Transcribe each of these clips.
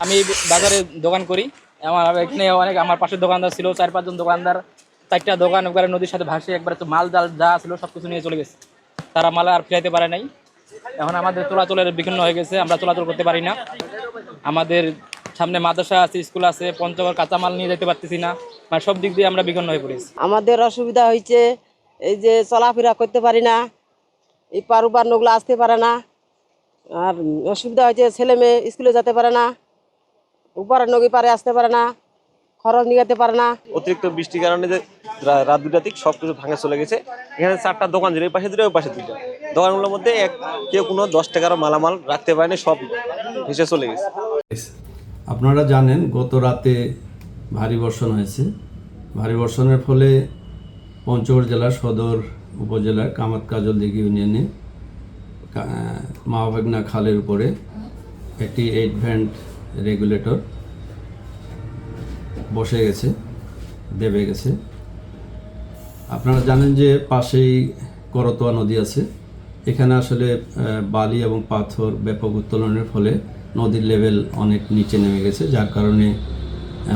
আমি বাজারে দোকান করি। আমার এখানে অনেক আমার পাশের দোকানদার ছিল, 4-5 জন দোকানদার, 4টা দোকান একবারে নদীর সাথে ভাসে একবারে তো মাল জাল যা ছিল সব কিছু নিয়ে চলে গেছে। তারা মাল আর ফিরাইতে পারে নাই। এখন আমাদের চলাচলের বিঘ্ন হয়ে গেছে, আমরা চলাচল করতে পারি না। আমাদের সামনে মাদ্রাসা আছে, স্কুল আছে, পঞ্চগড় কাঁচামাল নিয়ে যেতে পারতেছি না। মানে সব দিক দিয়ে আমরা বিঘ্ন হয়ে পড়েছি। আমাদের অসুবিধা হয়েছে, এই যে চলাফেরা করতে পারি না, এই পারুবার নগুলো আসতে পারে না। আর অসুবিধা হয়েছে, ছেলে মেয়ে স্কুলে যেতে পারে না, উপরে নদী পারে আসতে পারে না, খরচ নিয়ে যেতে পারে না। অতিরিক্ত বৃষ্টির কারণে যে রাত 2টা থেকে সবকিছু ভাঙে চলে গেছে। এখানে 4টা দোকান ছিল, এই পাশে 2টা ওই পাশে 2টা। দোকানগুলোর মধ্যে কেউ কোনো 10 টাকার মালামাল রাখতে পারেনি, সব ভেসে চলে গেছে। আপনারা জানেন গত রাতে ভারী বর্ষণ হয়েছে। ভারী বর্ষণের ফলে পঞ্চগড় জেলার সদর উপজেলার কামাত কাজলদিঘি ইউনিয়নে মাওভাগনা খালের উপরে একটি 8 ভ্যান্ট রেগুলেটর বসে গেছে, দেবে গেছে। আপনারা জানেন যে পাশেই করতোয়া নদী আছে। এখানে আসলে বালি এবং পাথর ব্যাপক উত্তোলনের ফলে নদীর লেভেল অনেক নিচে নেমে গেছে, যার কারণে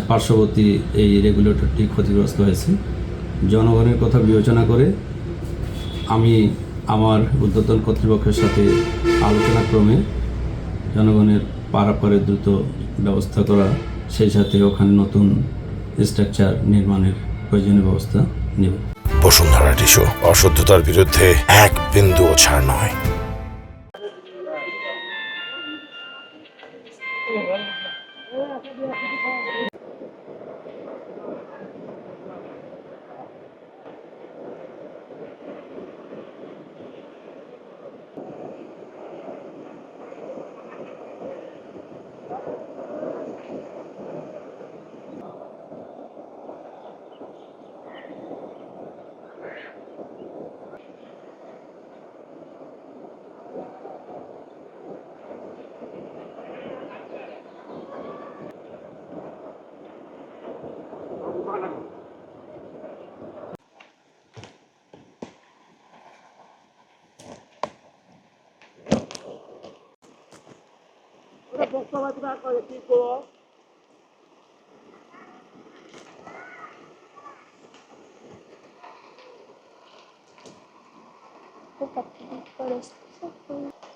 পার্শ্ববর্তী এই রেগুলেটরটি ক্ষতিগ্রস্ত হয়েছে। জনগণের কথা বিবেচনা করে আমি আমার ঊর্ধ্বতন কর্তৃপক্ষের সাথে আলোচনাক্রমে জনগণের পারাপারের দ্রুত ব্যবস্থা করা, সেই সাথে ওখানে নতুন স্ট্রাকচার নির্মাণের প্রয়োজনীয় ব্যবস্থা নেব। বসুন্ধরা টিস্যু, অশুদ্ধতার বিরুদ্ধে এক বিন্দুও ছাড় নয়। Por